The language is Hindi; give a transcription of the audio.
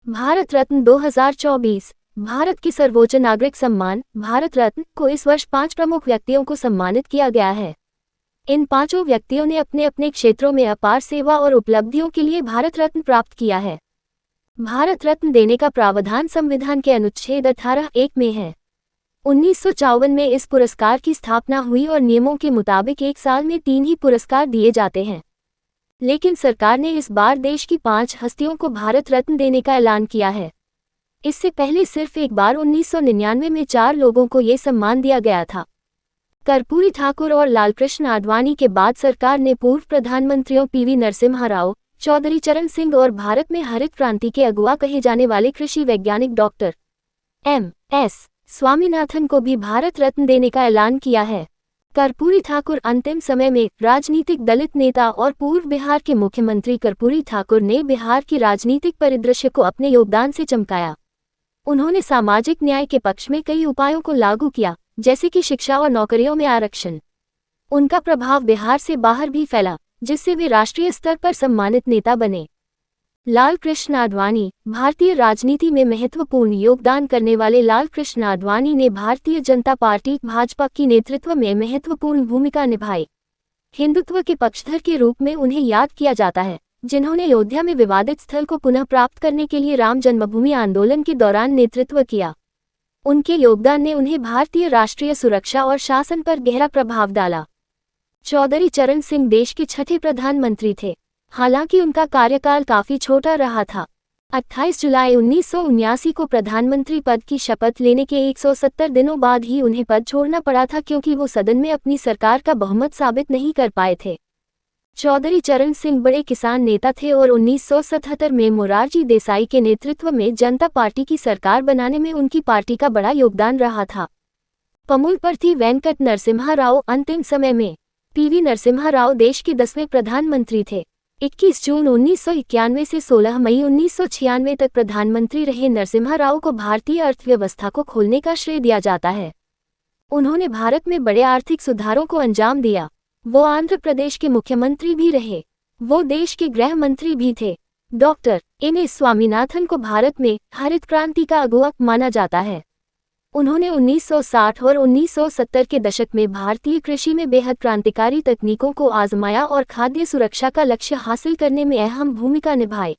भारत रत्न 2024। भारत की सर्वोच्च नागरिक सम्मान भारत रत्न को इस वर्ष 5 प्रमुख व्यक्तियों को सम्मानित किया गया है। इन पांचों व्यक्तियों ने अपने अपने क्षेत्रों में अपार सेवा और उपलब्धियों के लिए भारत रत्न प्राप्त किया है। भारत रत्न देने का प्रावधान संविधान के अनुच्छेद 18(1) में है। 1954 में इस पुरस्कार की स्थापना हुई और नियमों के मुताबिक एक साल में 3 ही पुरस्कार दिए जाते हैं। लेकिन सरकार ने इस बार देश की 5 हस्तियों को भारत रत्न देने का ऐलान किया है। इससे पहले सिर्फ एक बार 1999 में 4 लोगों को ये सम्मान दिया गया था। कर्पूरी ठाकुर और लालकृष्ण आडवाणी के बाद सरकार ने पूर्व प्रधानमंत्रियों पीवी नरसिम्हा राव, चौधरी चरण सिंह और भारत में हरित क्रांति के अगुआ कहे जाने वाले कृषि वैज्ञानिक डॉक्टर एम.एस. स्वामीनाथन को भी भारत रत्न देने का ऐलान किया है। कर्पूरी ठाकुर अंतिम समय में राजनीतिक दलित नेता और पूर्व बिहार के मुख्यमंत्री कर्पूरी ठाकुर ने बिहार की राजनीतिक परिदृश्य को अपने योगदान से चमकाया। उन्होंने सामाजिक न्याय के पक्ष में कई उपायों को लागू किया, जैसे कि शिक्षा और नौकरियों में आरक्षण। उनका प्रभाव बिहार से बाहर भी फैला, जिससे वे राष्ट्रीय स्तर पर सम्मानित नेता बने। लालकृष्ण आडवाणी। भारतीय राजनीति में महत्वपूर्ण योगदान करने वाले लालकृष्ण आडवाणी ने भारतीय जनता पार्टी भाजपा की नेतृत्व में महत्वपूर्ण भूमिका निभाई। हिंदुत्व के पक्षधर के रूप में उन्हें याद किया जाता है, जिन्होंने अयोध्या में विवादित स्थल को पुनः प्राप्त करने के लिए राम जन्मभूमि आंदोलन के दौरान नेतृत्व किया। उनके योगदान ने उन्हें भारतीय राष्ट्रीय सुरक्षा और शासन पर गहरा प्रभाव डाला। चौधरी चरण सिंह देश के 6ठे प्रधानमंत्री थे, हालांकि उनका कार्यकाल काफी छोटा रहा था। 28 जुलाई 1979 को प्रधानमंत्री पद की शपथ लेने के 170 दिनों बाद ही उन्हें पद छोड़ना पड़ा था, क्योंकि वो सदन में अपनी सरकार का बहुमत साबित नहीं कर पाए थे। चौधरी चरण सिंह बड़े किसान नेता थे और 1977 में मोरारजी देसाई के नेतृत्व में जनता पार्टी की सरकार बनाने में उनकी पार्टी का बड़ा योगदान रहा था। पमुलपर्ती वेंकट नरसिम्हा राव। अंतिम समय में पीवी नरसिम्हा राव देश के 10वें प्रधानमंत्री थे। 21 जून 1991 से 16 मई 1996 तक प्रधानमंत्री रहे नरसिम्हा राव को भारतीय अर्थव्यवस्था को खोलने का श्रेय दिया जाता है। उन्होंने भारत में बड़े आर्थिक सुधारों को अंजाम दिया। वो आंध्र प्रदेश के मुख्यमंत्री भी रहे। वो देश के गृह मंत्री भी थे। Doctor MS. स्वामीनाथन को भारत में हरित क्रांति का अगुआ माना जाता है। उन्होंने 1960 और 1970 के दशक में भारतीय कृषि में बेहद क्रांतिकारी तकनीकों को आजमाया और खाद्य सुरक्षा का लक्ष्य हासिल करने में अहम भूमिका निभाई।